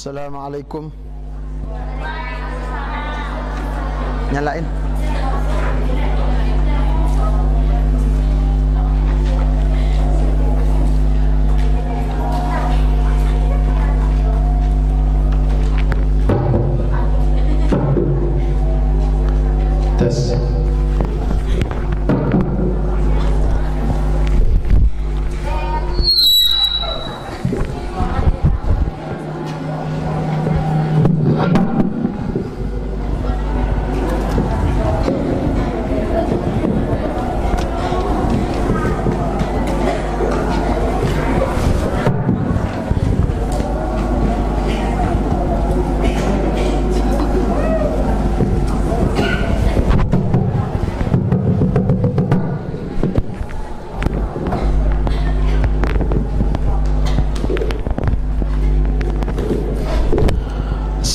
Assalamualaikum. Nyalain. Tes.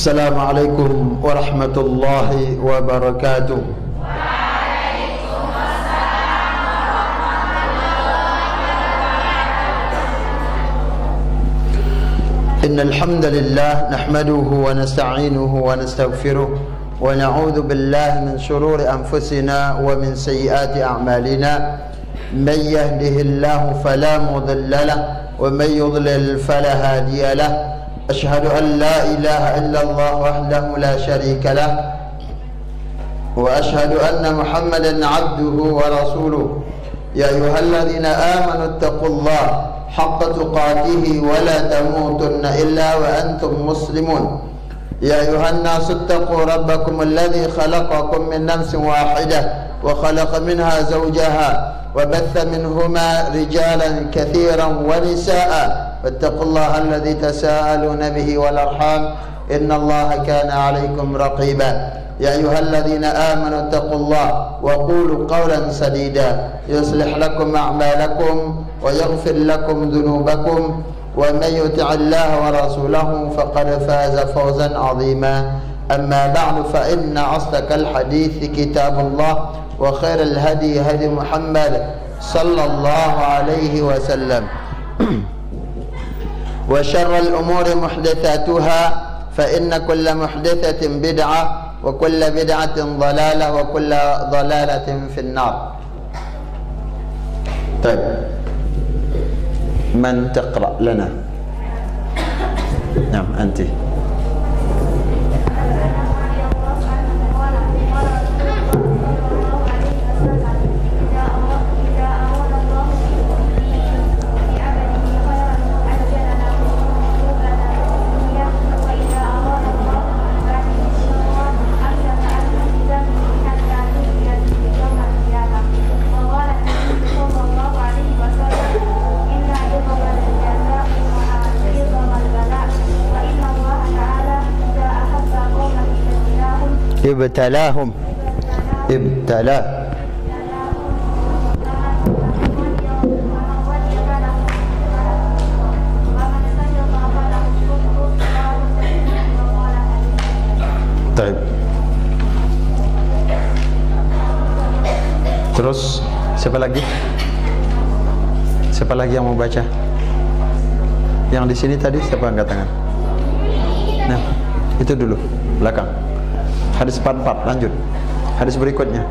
Assalamualaikum warahmatullahi wabarakatuh. Innal hamdalillah nahmaduhu wa nasta'inuhu wa nastaghfiruh wa na'udzu billahi min shururi anfusina wa min sayyiati a'malina. Man yahdihillahu fala mudilla lahu wa man yudlil fala hadiya lahu. أشهد أن لا إله إلا الله وحده لا شريك له وأشهد أن محمدا عبده ورسوله يا أيها الذين آمنوا اتقوا الله حق تقاته ولا تموتن إلا وأنتم مسلمون يا أيها الناس اتقوا ربكم الذي خلقكم من نفس واحدة وخلق منها زوجها وبث منهما رجالا كثيرا ونساء واتقوا الله الذي تساءلون به والأرحام إن الله كان عليكم رقيبا يا أيها الذين آمنوا اتقوا الله وقولوا قولا سديدا يصلح لكم أعمالكم ويغفر لكم ذنوبكم ومن يطع الله ورسوله فقد فاز فوزا عظيما أما بعد فإن أصدق الحديث كتاب الله وخير الهدي هدي محمد صلى الله عليه وسلم وشر الأمور محدثاتها فإن كل محدثة بدعة وكل بدعة ضلالة وكل ضلالة في النار. طيب من تقرأ لنا؟ نعم أنت. Ibtalahum. Ibtalah. Baik. Terus siapa lagi? Siapa lagi yang mau baca? Yang di sini tadi siapa angkat tangan? Nah, itu dulu belakang. Hadis 44, lanjut. Hadis berikutnya.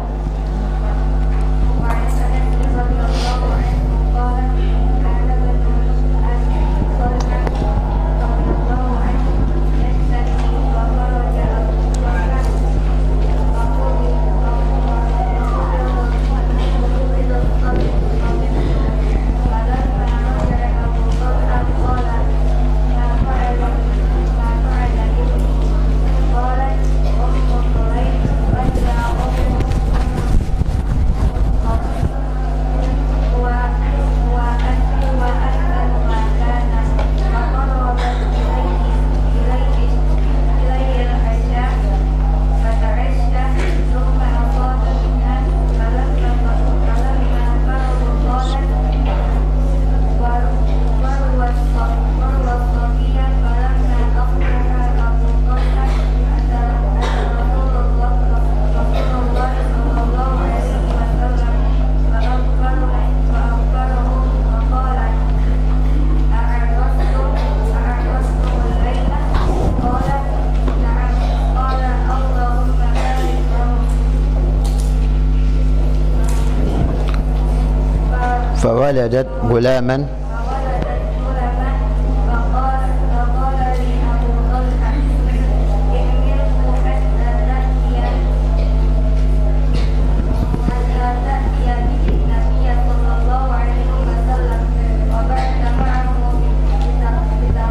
فولدت غلاما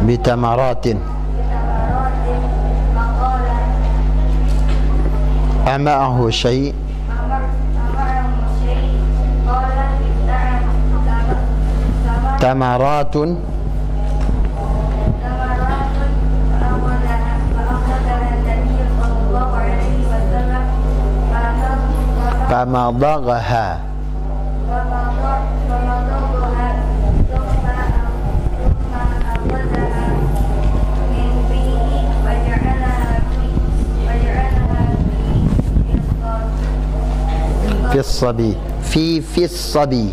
بتمرات أمعه شيء تمرات فمضغها في الصبي في الصبي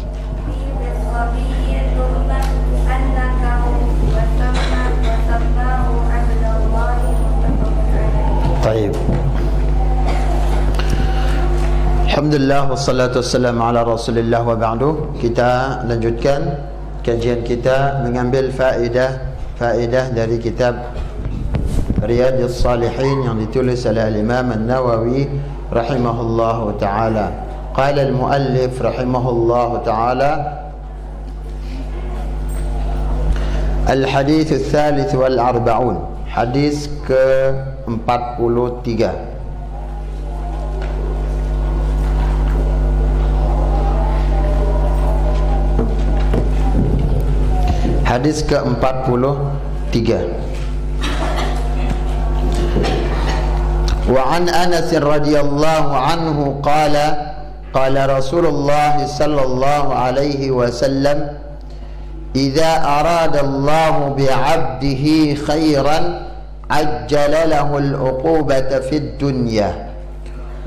طيب. Alhamdulillah wassalatu wassalamu ala Rasulillah wa ba'du. Kita lanjutkan kajian kita mengambil faedah dari kitab Riyadhus Shalihin yang ditulis oleh Imam An-Nawawi rahimahullahu taala. Qala al-muallif rahimahullahu taala al-hadits ats-tsalits wal 40, hadis ke-43. Hadis ke-43. Wa an Anas radhiyallahu anhu qala qala Rasulullah sallallahu alaihi wasallam idza arada Allah bi'abdihi khairan ajjala lahu al-uqubata fid dunya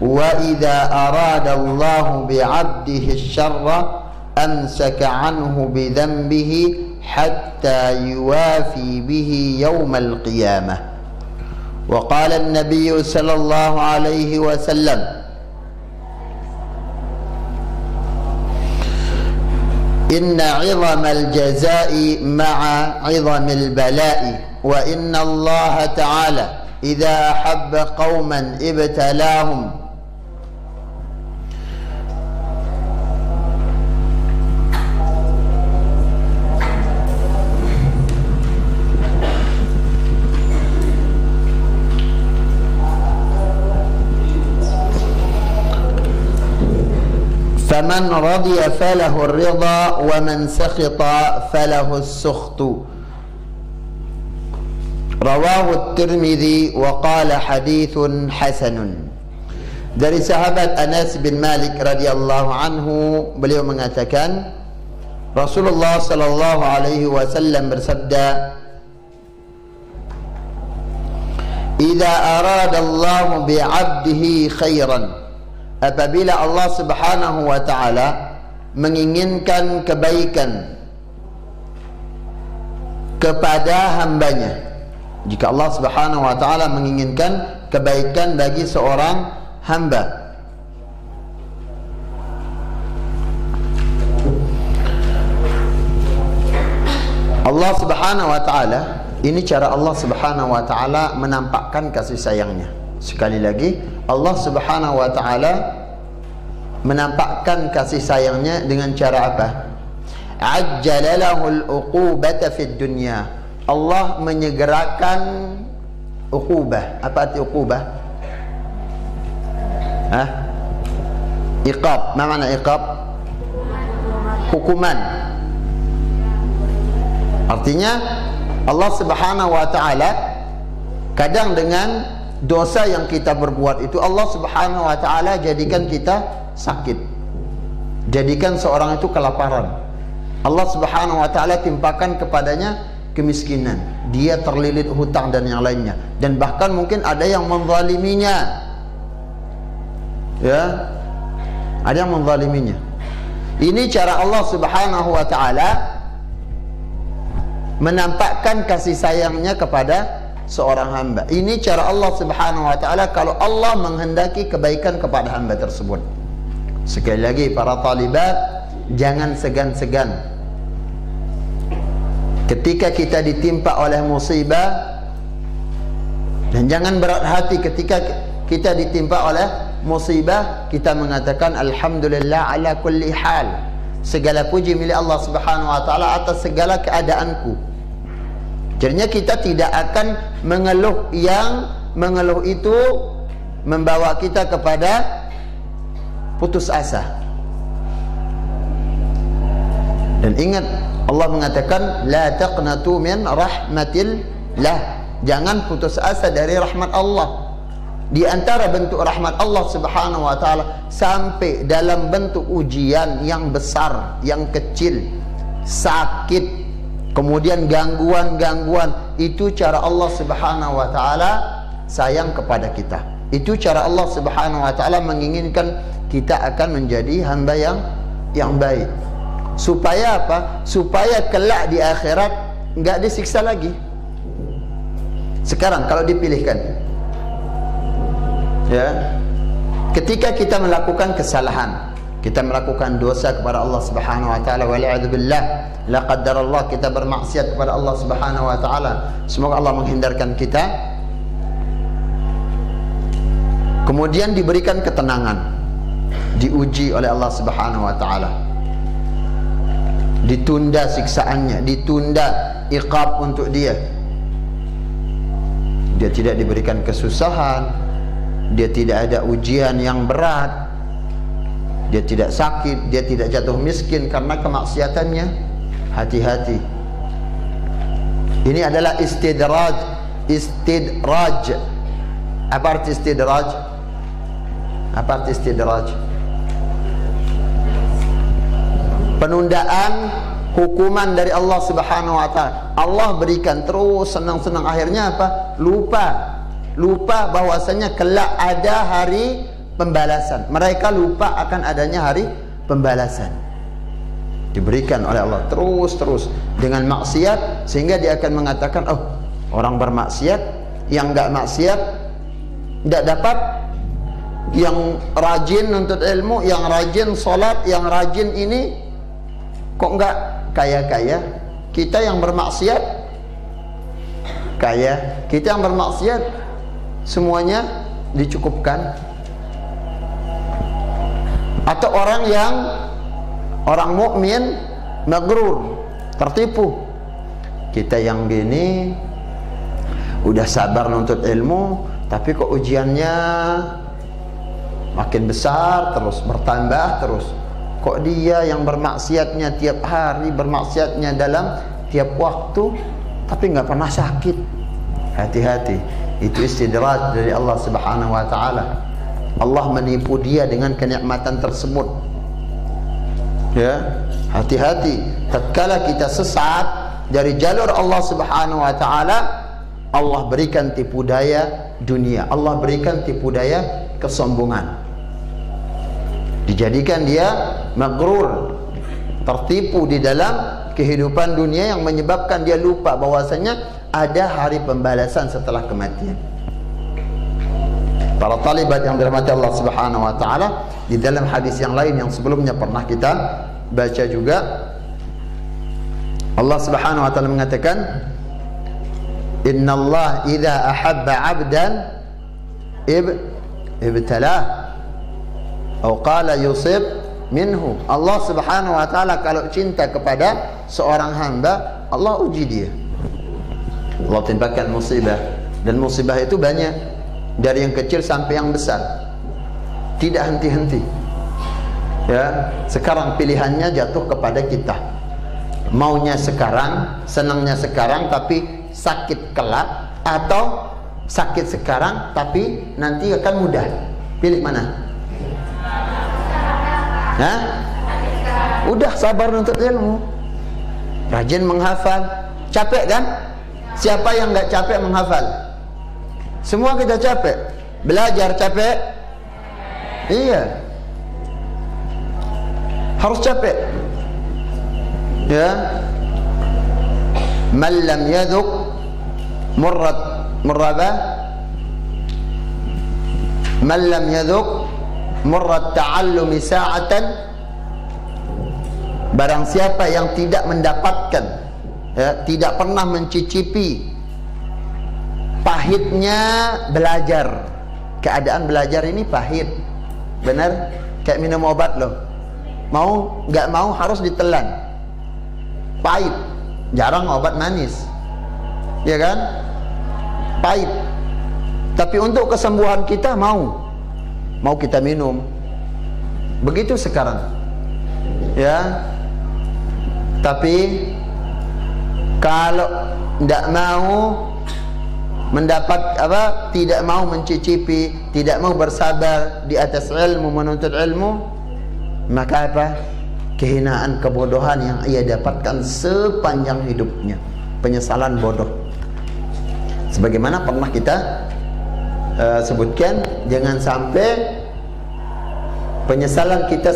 wa idza arada Allah bi'abdihi asy-syarra amsaka anhu bi dhanbihi hatta yuwafi bihi yawmal qiyamah. Wa qala an-nabiy sallallahu alaihi wasallam inna 'idhamal jazaa'i ma'a 'idhamil balaa'i wa inna Allah ta'ala idza ahabba qauman ibtalahum فمن رضي فله الرضا ومن سخط فله السخط رواه الترمذي وقال حديث حسن. Dari sahabat Anas bin Malik radhiyallahu anhu, beliau mengatakan Rasulullah sallallahu alaihi wasallam bersabda, "Idza arada Allah bi'abdihi khairan," apabila Allah Subhanahu wa taala menginginkan kebaikan kepada hambanya. Jika Allah Subhanahu wa taala menginginkan kebaikan bagi seorang hamba, Allah Subhanahu wa taala, ini cara Allah Subhanahu wa taala menampakkan kasih sayangnya. Sekali lagi, Allah Subhanahu wa taala menampakkan kasih sayangnya dengan cara apa? Ajjalalahul uqubata fid dunya. Allah menyegerakan uqubah. Apa arti uqubah? Iqab. Apa makna iqab? Hukuman. Artinya Allah Subhanahu wa taala kadang dengan dosa yang kita berbuat itu Allah Subhanahu wa taala jadikan kita sakit, jadikan seorang itu kelaparan. Allah Subhanahu wa taala timpakan kepadanya kemiskinan, dia terlilit hutang dan yang lainnya, dan bahkan mungkin ada yang menzaliminya. Ya, ada yang menzaliminya. Ini cara Allah Subhanahu wa taala menampakkan kasih sayangnya kepada seorang hamba. Ini cara Allah Subhanahu wa taala kalau Allah menghendaki kebaikan kepada hamba tersebut. Sekali lagi, para talibat jangan segan-segan ketika kita ditimpa oleh musibah, dan jangan berat hati ketika kita ditimpa oleh musibah. Kita mengatakan alhamdulillah ala kulli hal, segala puji milik Allah Subhanahu wa taala atas segala keadaanku. Jadinya kita tidak akan mengeluh, yang mengeluh itu membawa kita kepada putus asa. Dan ingat, Allah mengatakan la taqnatu min rahmatillah, jangan putus asa dari rahmat Allah. Di antara bentuk rahmat Allah Subhanahu wa taala sampai dalam bentuk ujian yang besar, yang kecil, sakit, kemudian gangguan-gangguan, itu cara Allah Subhanahu wa taala sayang kepada kita. Itu cara Allah Subhanahu wa taala menginginkan kita akan menjadi hamba yang baik. Supaya apa? Supaya kelak di akhirat enggak disiksa lagi. Sekarang kalau dipilihkan, ya, ketika kita melakukan kesalahan, kita melakukan dosa kepada Allah Subhanahu wa taala, wal'iyadzubillah, la qaddarallah, kita bermaksiat kepada Allah Subhanahu wa taala, semoga Allah menghindarkan kita. Kemudian diberikan ketenangan, diuji oleh Allah Subhanahu wa taala, ditunda siksaannya, ditunda iqab untuk dia. Dia tidak diberikan kesusahan, dia tidak ada ujian yang berat, dia tidak sakit, dia tidak jatuh miskin karena kemaksiatannya. Hati-hati. Ini adalah istidraj. Istidraj. Apa arti istidraj? Apa arti istidraj? Penundaan hukuman dari Allah Subhanahu wa taala. Allah berikan terus, senang-senang, akhirnya apa? Lupa bahwasanya kelak ada hari pembalasan. Mereka lupa akan adanya hari pembalasan. Diberikan oleh Allah terus dengan maksiat, sehingga dia akan mengatakan, oh, orang bermaksiat, yang enggak maksiat enggak dapat. Yang rajin nuntut ilmu, yang rajin salat, yang rajin ini kok enggak kaya-kaya? Kita yang bermaksiat kaya, kita yang bermaksiat semuanya dicukupkan. Atau orang mukmin maghrur, tertipu. Kita yang gini udah sabar nuntut ilmu, tapi kok ujiannya makin besar terus, bertambah terus. Kok dia yang bermaksiatnya tiap hari, bermaksiatnya dalam tiap waktu, tapi nggak pernah sakit. Hati-hati, itu istidraj dari Allah Subhanahu wa taala. Allah menipu dia dengan kenikmatan tersebut. Ya, hati-hati. Tatkala kita sesat dari jalur Allah Subhanahu wa taala, Allah berikan tipu daya dunia, Allah berikan tipu daya kesombongan. Dijadikan dia maghrur, tertipu di dalam kehidupan dunia, yang menyebabkan dia lupa bahwasanya ada hari pembalasan setelah kematian. Para talibat yang dirahmati Allah Subhanahu wa taala, di dalam hadis yang lain yang sebelumnya pernah kita baca juga, Allah Subhanahu wa taala mengatakan, "Innallaha idza ahabba 'abdan ibtalah." Atau qala yusib minhu. Allah Subhanahu wa taala kalau cinta kepada seorang hamba, Allah uji dia. Allah timpakan musibah, dan musibah itu banyak, dari yang kecil sampai yang besar, tidak henti-henti. Ya, sekarang pilihannya jatuh kepada kita. Maunya sekarang, senangnya sekarang, tapi sakit kelak, atau sakit sekarang tapi nanti akan mudah. Pilih mana? Hah? Udah sabar untuk ilmu, rajin menghafal. Capek kan? Siapa yang nggak capek menghafal? Semua kita capek. Belajar capek? Iya, harus capek. Ya, man lam yadhuq murraba, man lam yadhuq murrat ta'allumi sa'atan Barang siapa yang tidak mendapatkan, tidak pernah mencicipi pahitnya belajar. Keadaan belajar ini pahit, benar? Kayak minum obat loh, mau nggak mau harus ditelan, pahit. Jarang obat manis, ya kan? Pahit. Tapi untuk kesembuhan kita mau kita minum. Begitu sekarang, ya. Tapi kalau tidak mau mendapat tidak mau mencicipi, tidak mau bersabar di atas ilmu, menuntut ilmu, maka kehinaan, kebodohan yang ia dapatkan sepanjang hidupnya, penyesalan bodoh. Sebagaimana pernah kita sebutkan, jangan sampai penyesalan kita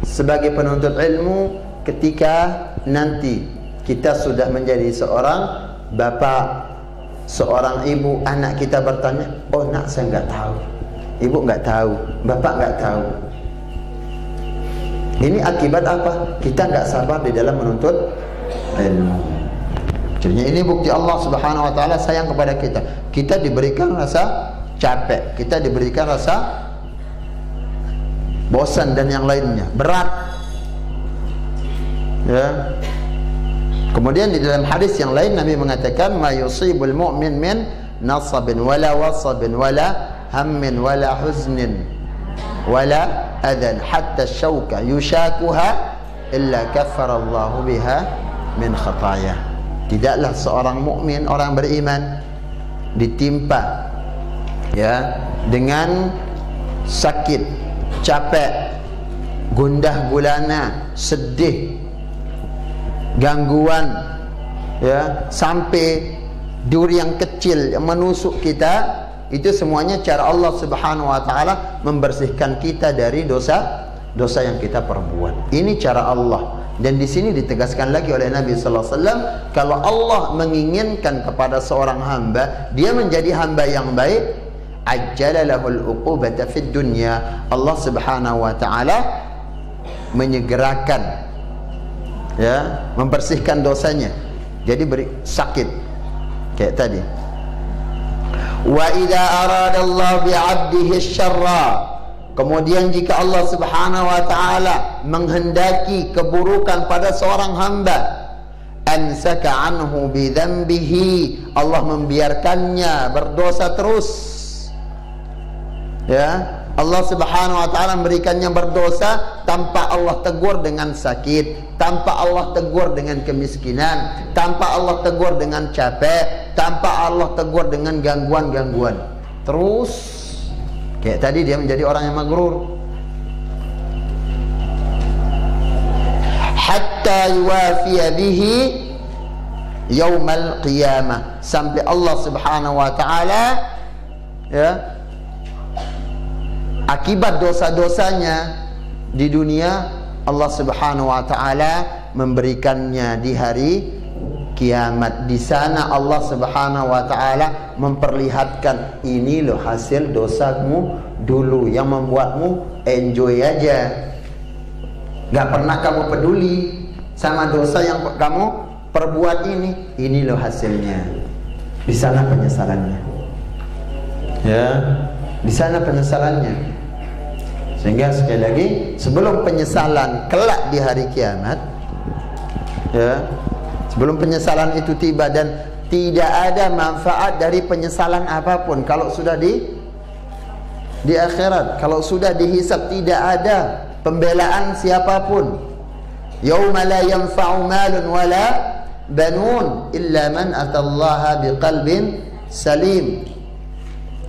sebagai penuntut ilmu ketika nanti kita sudah menjadi seorang bapak, seorang ibu, anak kita bertanya, oh nak saya nggak tahu, ibu nggak tahu, bapak nggak tahu. Ini akibat apa? Kita nggak sabar di dalam menuntut ilmu. Jadi ini bukti Allah Subhanahu Wa Taala sayang kepada kita. Kita diberikan rasa capek, kita diberikan rasa bosan dan yang lainnya, berat. Ya. Kemudian di dalam hadis yang lain Nabi mengatakan, ma yusibul mu'min min nasabin wala wasabin wala hammin wala huznin wala adan hatta syauka yushakuha illa kaffara Allahu biha min khataya. Tidaklah seorang mukmin, orang beriman, ditimpa dengan sakit, capek, gundah gulana, sedih, gangguan, sampai duri yang kecil yang menusuk kita, itu semuanya cara Allah Subhanahu Wa Taala membersihkan kita dari dosa yang kita perbuat. Ini cara Allah. Dan di sini ditegaskan lagi oleh Nabi Sallallahu Alaihi Wasallam, kalau Allah menginginkan kepada seorang hamba dia menjadi hamba yang baik, ajjalalahul uqubata fid dunya. Allah Subhanahu Wa Taala menyegerakan, membersihkan dosanya. Jadi beri sakit kayak tadi. Wa idza aradallahu bi'abdihi syarra, kemudian jika Allah Subhanahu Wa Taala menghendaki keburukan pada seorang hamba, ansaka anhu bi dzambihi, Allah membiarkannya berdosa terus. Allah Subhanahu Wa Taala memberikannya berdosa tanpa Allah tegur dengan sakit, tanpa Allah tegur dengan kemiskinan, tanpa Allah tegur dengan capek, tanpa Allah tegur dengan gangguan-gangguan. Terus kayak tadi dia menjadi orang yang magrur. Hatta yuwafiya bihi yaumal qiyamah, sampai Allah Subhanahu Wa Taala akibat dosa-dosanya di dunia, Allah Subhanahu Wa Taala memberikannya di hari kiamat. Di sana Allah Subhanahu Wa Taala memperlihatkan, ini loh hasil dosamu dulu yang membuatmu enjoy aja, gak pernah kamu peduli sama dosa yang kamu perbuat ini. Ini loh hasilnya. Di sana penyesalannya, di sana penyesalannya. Sehingga sekali lagi, sebelum penyesalan kelak di hari kiamat, sebelum penyesalan itu tiba, dan tidak ada manfaat dari penyesalan apapun kalau sudah di akhirat, kalau sudah dihisab, tidak ada pembelaan siapapun. Yauma la yanfa'u malun wala banun illa man atallaha biqalbin salim.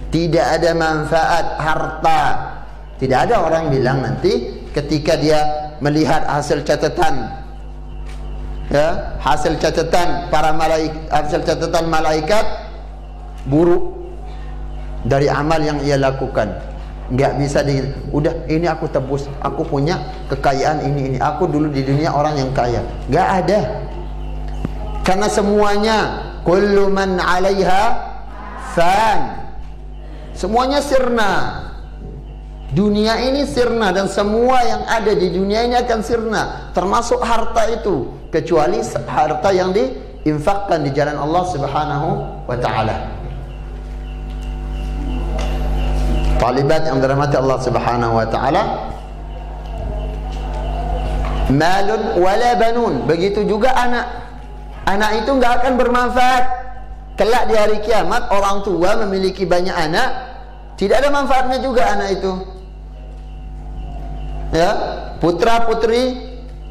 Tidak ada manfaat harta. Tidak ada orang bilang nanti ketika dia melihat hasil catatan, hasil catatan para malaikat, hasil catatan malaikat buruk dari amal yang ia lakukan, nggak bisa udah ini aku tebus, aku punya kekayaan ini, aku dulu di dunia orang yang kaya. Nggak ada, karena semuanya kullu man 'alaiha fan, semuanya sirna. Dunia ini sirna dan semua yang ada di dunia ini akan sirna, termasuk harta itu, kecuali harta yang diinfakkan di jalan Allah Subhanahu wa taala. Talibat yang dirahmati Allah Subhanahu wa taala, malun wala banun, begitu juga anak. Anak itu nggak akan bermanfaat. Kelak di hari kiamat orang tua memiliki banyak anak, tidak ada manfaatnya juga anak itu. Ya, putra putri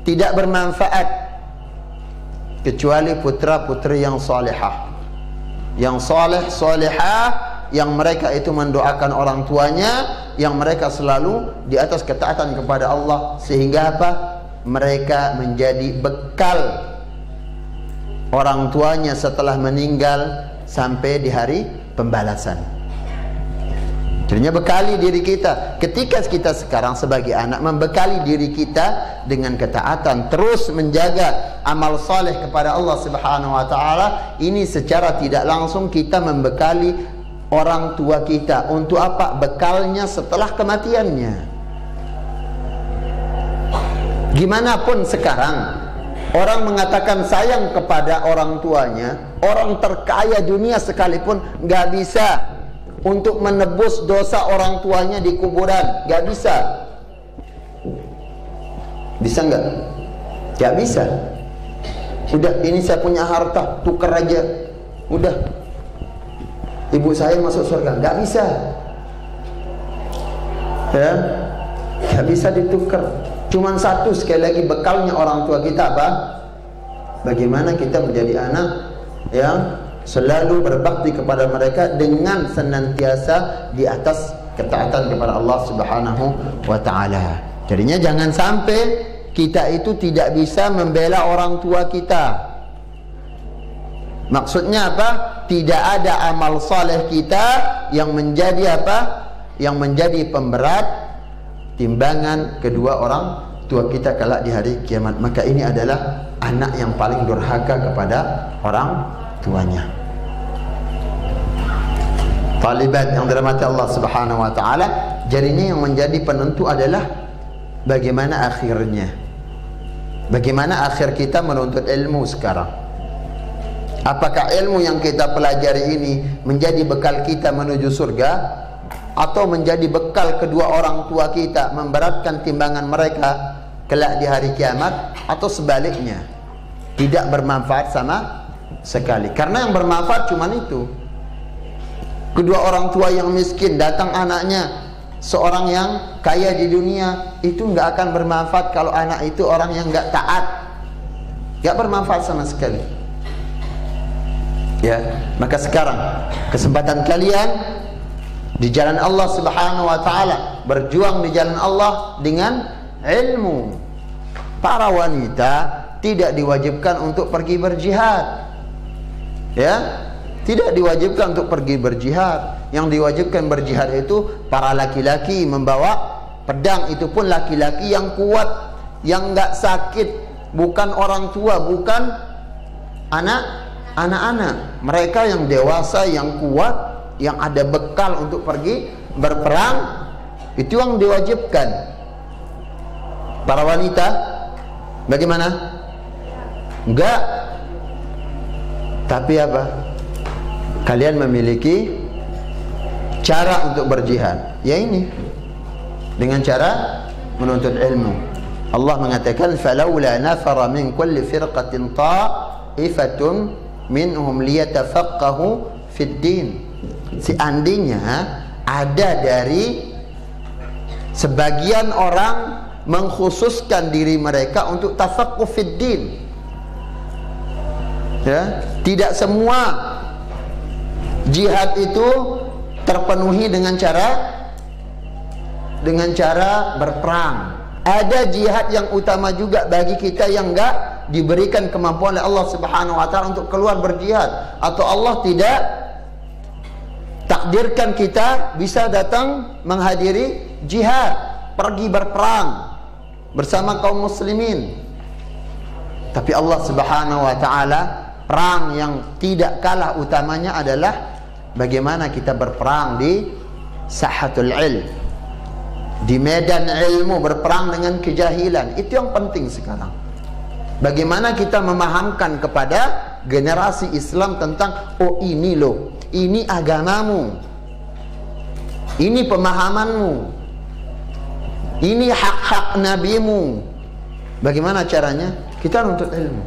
tidak bermanfaat kecuali putra putri yang salihah, yang saleh salihah, yang mereka itu mendoakan orang tuanya, yang mereka selalu di atas ketaatan kepada Allah, sehingga apa? Mereka menjadi bekal orang tuanya setelah meninggal sampai di hari pembalasan. Jadinya bekali diri kita. Ketika kita sekarang sebagai anak membekali diri kita dengan ketaatan, terus menjaga amal saleh kepada Allah Subhanahu wa taala, ini secara tidak langsung kita membekali orang tua kita. Untuk apa? Bekalnya setelah kematiannya. Gimana pun sekarang orang mengatakan sayang kepada orang tuanya, orang terkaya dunia sekalipun nggak bisa untuk menebus dosa orang tuanya di kuburan, nggak bisa. Bisa nggak? Nggak bisa. Udah, ini saya punya harta, tukar aja. Udah, ibu saya masuk surga, nggak bisa. Ya, nggak bisa ditukar. Cuman satu, sekali lagi, bekalnya orang tua kita apa? Bagaimana kita menjadi anak yang selalu berbakti kepada mereka dengan senantiasa di atas ketaatan kepada Allah Subhanahu wa taala. Jadinya jangan sampai kita itu tidak bisa membela orang tua kita. Maksudnya apa? Tidak ada amal saleh kita yang menjadi apa? Yang menjadi pemberat timbangan kedua orang tua kita kelak di hari kiamat. Maka ini adalah anak yang paling durhaka kepada orang tuanya. Talibat yang dirahmati Allah Subhanahu wa taala, jadinya yang menjadi penentu adalah bagaimana akhirnya. Bagaimana akhir kita menuntut ilmu sekarang? Apakah ilmu yang kita pelajari ini menjadi bekal kita menuju surga, atau menjadi bekal kedua orang tua kita memberatkan timbangan mereka kelak di hari kiamat, atau sebaliknya tidak bermanfaat sama sekali? Karena yang bermanfaat cuma itu. Kedua orang tua yang miskin, datang anaknya seorang yang kaya di dunia, itu nggak akan bermanfaat kalau anak itu orang yang nggak taat, nggak bermanfaat sama sekali. Ya, maka sekarang kesempatan kalian di jalan Allah Subhanahu wa taala, berjuang di jalan Allah dengan ilmu. Para wanita tidak diwajibkan untuk pergi berjihad. Ya, tidak diwajibkan untuk pergi berjihad. Yang diwajibkan berjihad itu para laki-laki membawa pedang, itu pun laki-laki yang kuat, yang nggak sakit, bukan orang tua, bukan anak-anak. Mereka yang dewasa, yang kuat, yang ada bekal untuk pergi berperang, itu yang diwajibkan. Para wanita bagaimana? Enggak. Tapi apa? Kalian memiliki cara untuk berjihad, ya ini dengan cara menuntut ilmu. Allah mengatakan falaula nafara min kulli firqatin ta'ifatun minhum liyatafaqahu fid din. Seandainya ada dari sebagian orang mengkhususkan diri mereka untuk tafaqquh fid din. Ya, tidak semua jihad itu terpenuhi dengan cara berperang. Ada jihad yang utama juga bagi kita yang enggak diberikan kemampuan oleh Allah Subhanahu wa taala untuk keluar berjihad, atau Allah tidak takdirkan kita bisa datang menghadiri jihad, pergi berperang bersama kaum muslimin. Tapi Allah Subhanahu wa taala, perang yang tidak kalah utamanya adalah bagaimana kita berperang di sahatul ilm, di medan ilmu, berperang dengan kejahilan. Itu yang penting sekarang. Bagaimana kita memahamkan kepada generasi Islam tentang, oh ini loh, ini agamamu, ini pemahamanmu, ini hak-hak nabimu. Bagaimana caranya? Kita nuntut ilmu,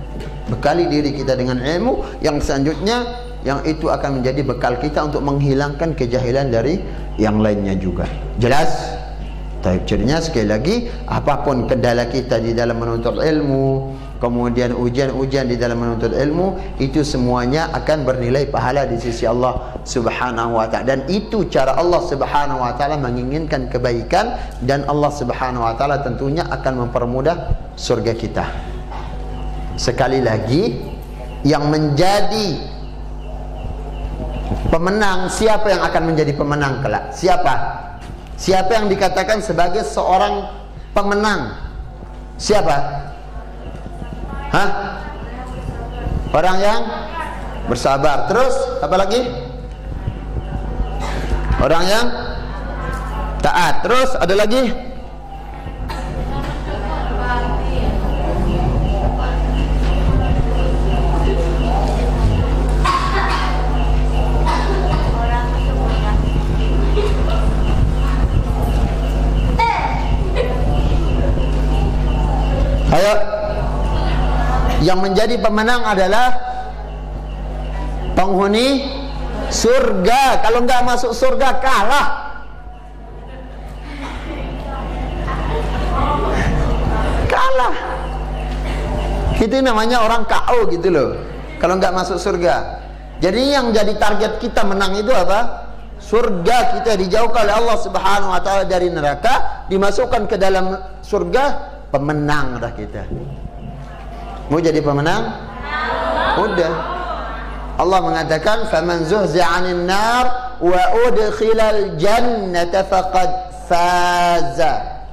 bekali diri kita dengan ilmu yang selanjutnya, yang itu akan menjadi bekal kita untuk menghilangkan kejahilan dari yang lainnya juga. Jelas? Tapi cirinya sekali lagi, apapun kendala kita di dalam menuntut ilmu, kemudian ujian-ujian di dalam menuntut ilmu, itu semuanya akan bernilai pahala di sisi Allah Subhanahu wa ta'ala. Dan itu cara Allah Subhanahu wa ta'ala menginginkan kebaikan, dan Allah Subhanahu wa ta'ala tentunya akan mempermudah surga kita. Sekali lagi, yang menjadi pemenang, siapa yang akan menjadi pemenang kelak? Siapa? Siapa yang dikatakan sebagai seorang pemenang? Siapa? Hah? Orang yang bersabar. Terus apa lagi? Orang yang taat. Terus ada lagi? Ayo, yang menjadi pemenang adalah penghuni surga. Kalau nggak masuk surga, kalah. Kalah. Itu namanya orang KO gitu loh, kalau nggak masuk surga. Jadi yang jadi target kita menang itu apa? Surga. Kita dijauhkan oleh Allah Subhanahu wa ta'ala dari neraka, dimasukkan ke dalam surga. Pemenang dah kita. Mau jadi pemenang? Udah. Allah mengatakan, "Faman zuhzi'a 'anil nar wa udkhilal jannata faqad faza.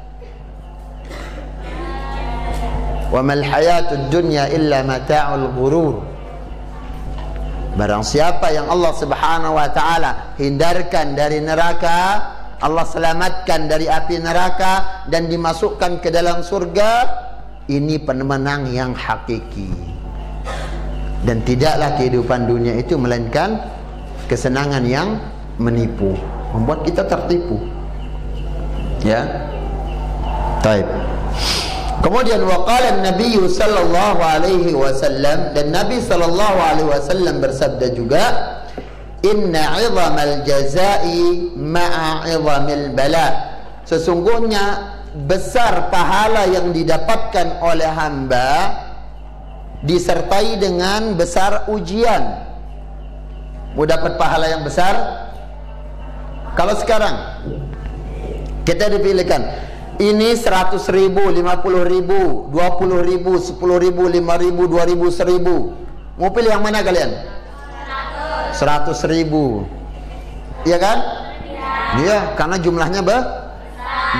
Wa mal hayatud dunya illa mata'ul ghurur." Barang siapa yang Allah Subhanahu wa ta'ala hindarkan dari neraka, Allah selamatkan dari api neraka, dan dimasukkan ke dalam surga, ini pemenang yang hakiki. Dan tidaklah kehidupan dunia itu melainkan kesenangan yang menipu, membuat kita tertipu. Ya. Taib. Kemudian waqala Nabi sallallahu alaihi wasallam, dan Nabi sallallahu alaihi wasallam bersabda juga, "Inna 'idhamal jazai ma'a 'idhamil bala." Sesungguhnya besar pahala yang didapatkan oleh hamba disertai dengan besar ujian. Mau dapat pahala yang besar? Kalau sekarang kita dipilihkan, ini 100.000, 50.000, 20.000, 10.000, 5.000, 2.000, 1.000. Mau pilih yang mana kalian? 100.000. Iya kan? Iya, karena jumlahnya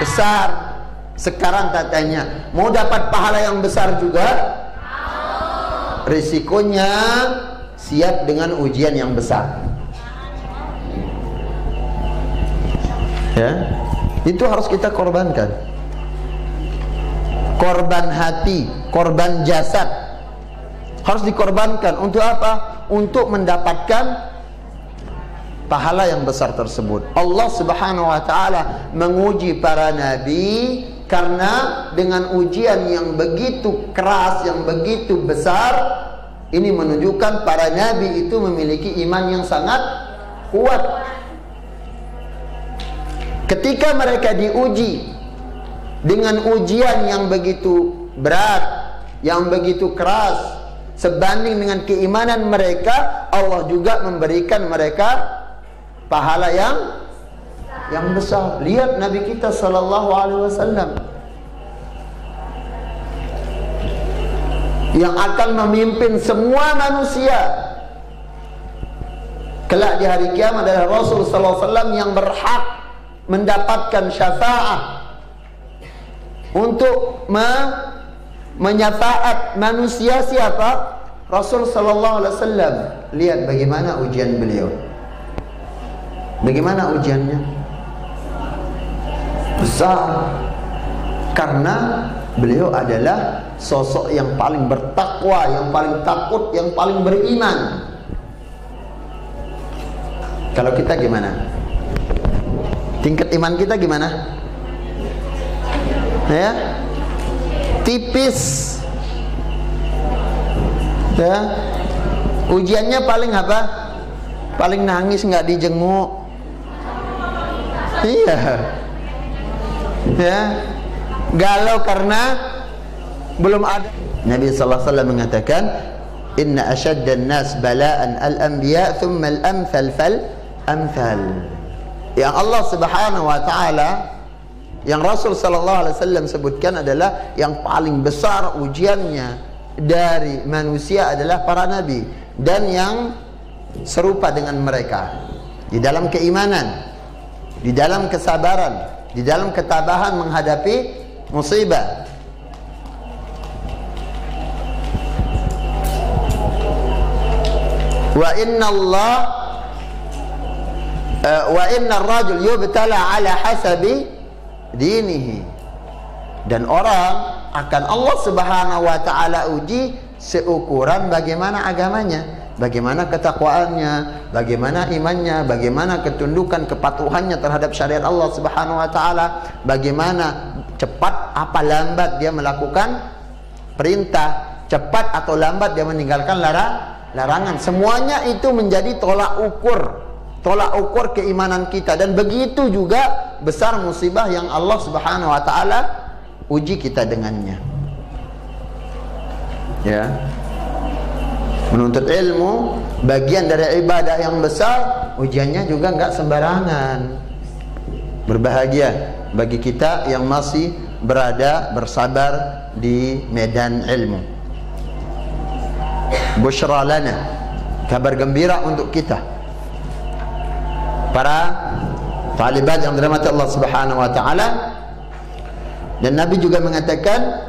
besar. Sekarang katanya, mau dapat pahala yang besar juga? Risikonya siap dengan ujian yang besar. Ya, itu harus kita korbankan. Korban hati, korban jasad, harus dikorbankan. Untuk apa? Untuk mendapatkan pahala yang besar tersebut. Allah Subhanahu wa ta'ala menguji para nabi karena dengan ujian yang begitu keras, yang begitu besar, ini menunjukkan para nabi itu memiliki iman yang sangat kuat. Ketika mereka diuji dengan ujian yang begitu berat, yang begitu keras, sebanding dengan keimanan mereka, Allah juga memberikan mereka pahala yang besar. Lihat Nabi kita sallallahu alaihi wasallam yang akan memimpin semua manusia kelak di hari kiamat adalah Rasul sallallahu alaihi wasallam yang berhak mendapatkan syafaat untuk menyafaat manusia. Siapa? Rasul sallallahu alaihi wasallam. Lihat bagaimana ujian beliau. Bagaimana ujiannya? besar, karena beliau adalah sosok yang paling bertakwa, yang paling takut, yang paling beriman. Kalau kita gimana? Tingkat iman kita gimana? Ya, tipis. Ya, ujiannya paling apa? Paling nangis, nggak dijenguk. Iya. Ya, galau karena belum ada. Nabi sallallahu alaihi wasallam mengatakan, inna asyaddan nas bala'an al-anbiya thumma al-amthal fal-amthal. Yang Allah Subhanahu wa taala, yang Rasul sallallahu alaihi wasallam sebutkan adalah yang paling besar ujiannya dari manusia adalah para nabi, dan yang serupa dengan mereka di dalam keimanan, di dalam kesabaran, di dalam ketabahan menghadapi musibah. Wa inna ar-rajul yubtala ala hasabi dinihi. Dan orang akan Allah Subhanahu wa taala uji seukuran bagaimana agamanya, bagaimana ketakwaannya, bagaimana imannya, bagaimana ketundukan kepatuhannya terhadap syariat Allah Subhanahu wa taala, bagaimana cepat apa lambat dia melakukan perintah, cepat atau lambat dia meninggalkan larangan. Semuanya itu menjadi tolak ukur keimanan kita, dan begitu juga besar musibah yang Allah Subhanahu wa taala uji kita dengannya. Ya. Menuntut ilmu bagian dari ibadah yang besar, ujiannya juga enggak sembarangan. Berbahagia bagi kita yang masih bersabar di medan ilmu. Busyra lana, kabar gembira untuk kita para talibat yang dirahmati Allah Subhanahu wa taala. Dan Nabi juga mengatakan,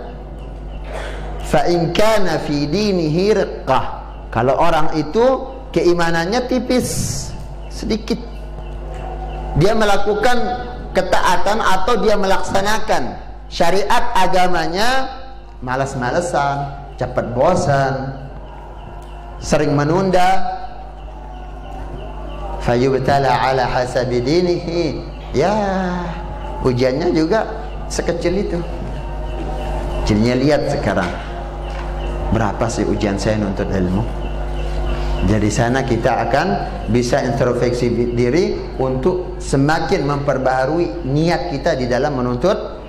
fa in kana fi dinihi riqqah, kalau orang itu keimanannya tipis, sedikit, dia melakukan ketaatan atau dia melaksanakan syariat agamanya malas-malesan, cepat bosan, sering menunda, fayubtala ala hasabi dinihi, ya ujiannya juga sekecil itu. Jadinya lihat sekarang, berapa sih ujian saya nuntut ilmu? Dari sana kita akan bisa introspeksi diri untuk semakin memperbaharui niat kita di dalam menuntut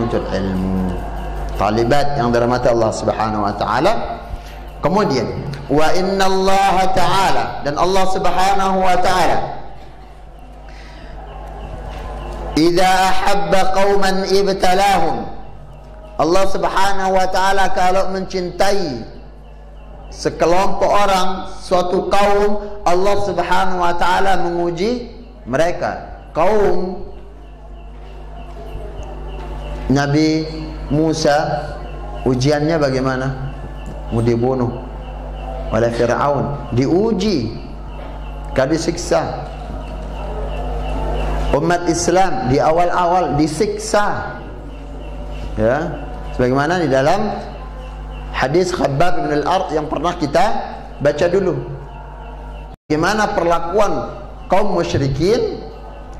ilmu. Talibat yang dirahmati Allah Subhanahu wa taala. Kemudian wa innallaha ta'ala, dan Allah Subhanahu wa ta'ala idza ahabba qauman ibtalahum, Allah Subhanahu wa ta'ala kalau mencintai sekelompok orang, suatu kaum, Allah Subhanahu wa ta'ala menguji mereka. Kaum Nabi Musa, ujiannya bagaimana? Mau dibunuh oleh Fir'aun, diuji, kan disiksa. Umat Islam di awal-awal disiksa, ya, sebagaimana di dalam hadis Khabbab bin al-Ard yang pernah kita baca dulu. Bagaimana perlakuan kaum musyrikin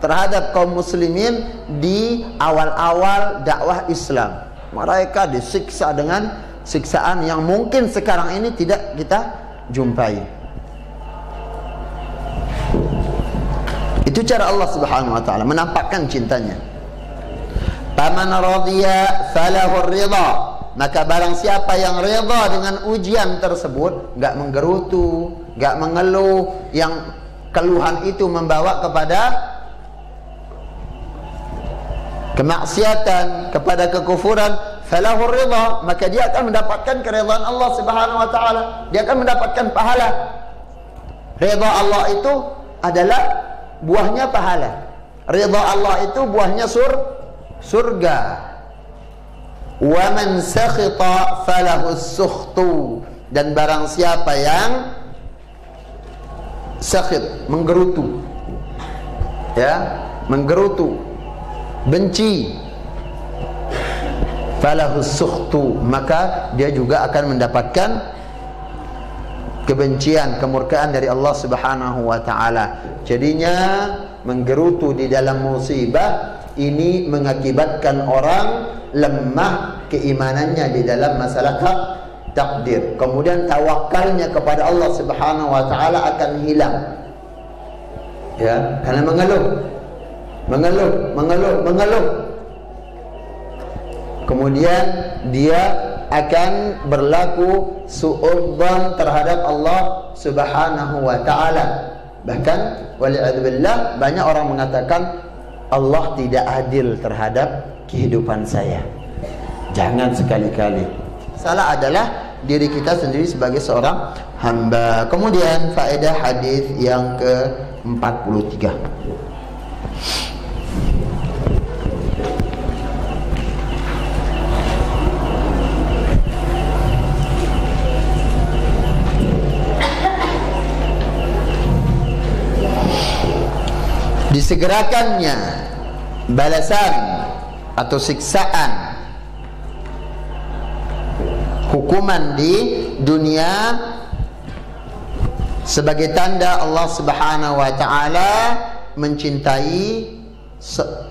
terhadap kaum muslimin di awal-awal dakwah Islam. Mereka disiksa dengan siksaan yang mungkin sekarang ini tidak kita jumpai. Itu cara Allah Subhanahu wa taala menampakkan cintanya. Faman radiya falahu ridha, maka barang siapa yang ridha dengan ujian tersebut, enggak menggerutu, enggak mengeluh, yang keluhan itu membawa kepada kemaksiatan, kepada kekufuran, falahu ridha, maka dia akan mendapatkan keridhaan Allah Subhanahu wa taala. Dia akan mendapatkan pahala. Ridha Allah itu adalah buahnya pahala. Ridha Allah itu buahnya surga. Wa man sakhita falahu sukhtu, dan barang siapa yang sakhit, menggerutu, ya, menggerutu, benci, falahus sukhtu, maka dia juga akan mendapatkan kebencian, kemurkaan dari Allah Subhanahu wa taala. Jadinya menggerutu di dalam musibah ini mengakibatkan orang lemah keimanannya di dalam masalah takdir. Kemudian tawakalnya kepada Allah Subhanahu wa taala akan hilang. Ya, karena mengeluh. Kemudian dia akan berlaku suudzon terhadap Allah Subhanahu wa taala. Bahkan waliyadzubillah, banyak orang mengatakan Allah tidak adil terhadap kehidupan saya. Jangan sekali-kali. Salah adalah diri kita sendiri sebagai seorang hamba. Kemudian faedah hadis yang ke-43. Disegerakannya balasan atau siksaan, hukuman di dunia sebagai tanda Allah Subhanahu wa taala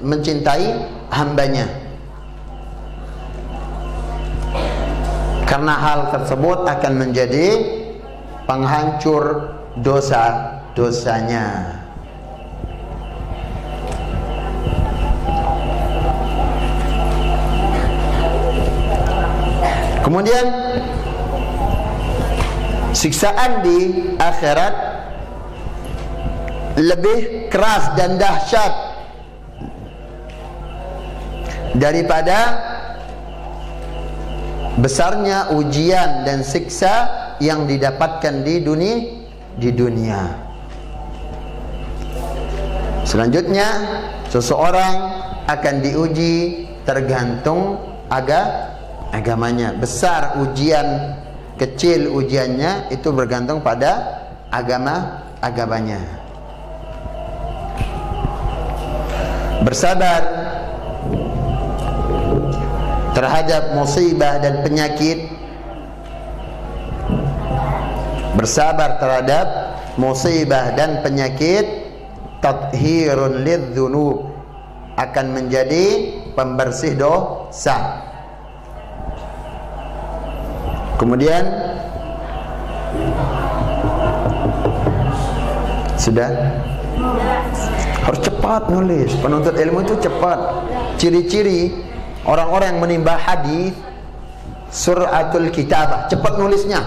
mencintai hambanya. Karena hal tersebut akan menjadi penghancur dosa-dosanya. Kemudian siksaan di akhirat lebih keras dan dahsyat daripada besarnya ujian dan siksa yang didapatkan di dunia. Selanjutnya seseorang akan diuji tergantung agamanya. Besar ujian, kecil ujiannya, itu bergantung pada agamanya. Bersabar terhadap musibah dan penyakit, bersabar terhadap musibah dan penyakit, tathhirun lidzunub, akan menjadi pembersih dosa. Kemudian sudah harus cepat nulis. Penuntut ilmu itu cepat. Ciri-ciri orang-orang yang menimba hadis, suratul kitabah, cepat nulisnya,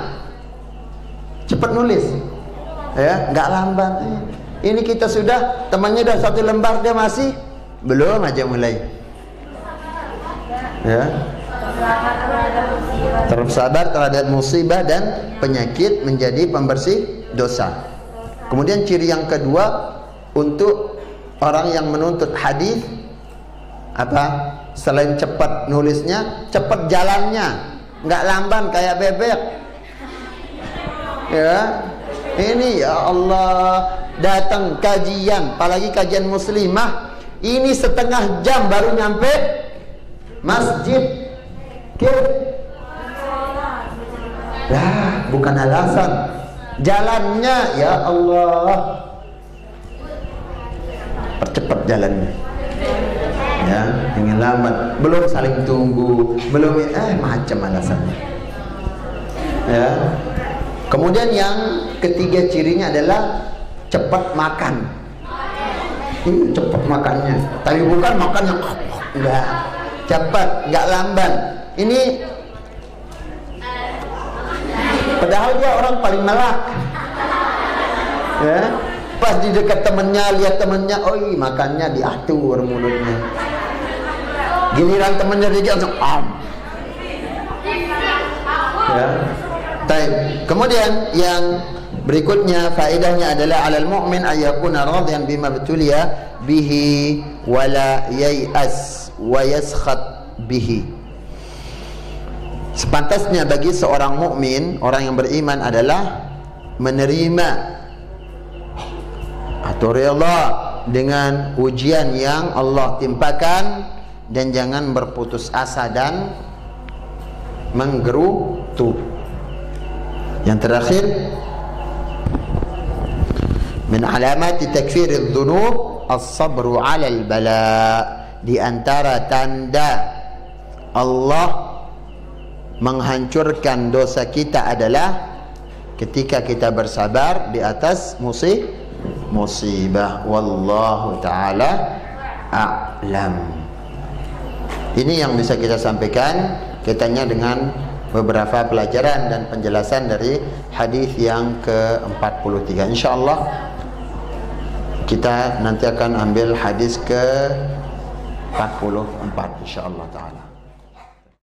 cepat nulis, ya, nggak lamban. Ini kita sudah, temannya udah 1 lembar, dia masih belum aja mulai, ya. Tersabar terhadap musibah dan penyakit menjadi pembersih dosa. Kemudian ciri yang kedua untuk orang yang menuntut hadis, apa? Selain cepat nulisnya, cepat jalannya, nggak lamban kayak bebek. Ya, ini ya Allah, datang kajian, apalagi kajian muslimah, ini setengah jam baru nyampe masjid. Lah, bukan alasan. Jalannya ya Allah, percepat jalannya. Ya, ingin lambat, belum saling tunggu, belum macam alasannya. Ya. Kemudian yang ketiga cirinya adalah cepat makan. Ini cepat makannya, tapi bukan makan yang enggak, cepat, enggak lamban. Ini padahal dia orang paling melak, ya. Pas di dekat temennya, lihat temennya, makannya diatur mulutnya. Giliran temennya dia langsung ya. Baik. Kemudian yang berikutnya faedahnya adalah alal mu'min ayyakuna radiyan bima betulia bihi wala yai'as wa yaskhat bihi. Sepantasnya bagi seorang mukmin, orang yang beriman adalah menerima atau rela dengan ujian yang Allah timpakan, dan jangan berputus asa dan menggerutu. Yang terakhir, min alamati takfiril dhunub as-sabru 'alal bala. Di antara tanda Allah menghancurkan dosa kita adalah ketika kita bersabar di atas musibah. Wallahu ta'ala a'lam. Ini yang bisa kita sampaikan kaitannya dengan beberapa pelajaran dan penjelasan dari hadis yang ke-43. Insyaallah kita nanti akan ambil hadis ke-44 insyaallah taala.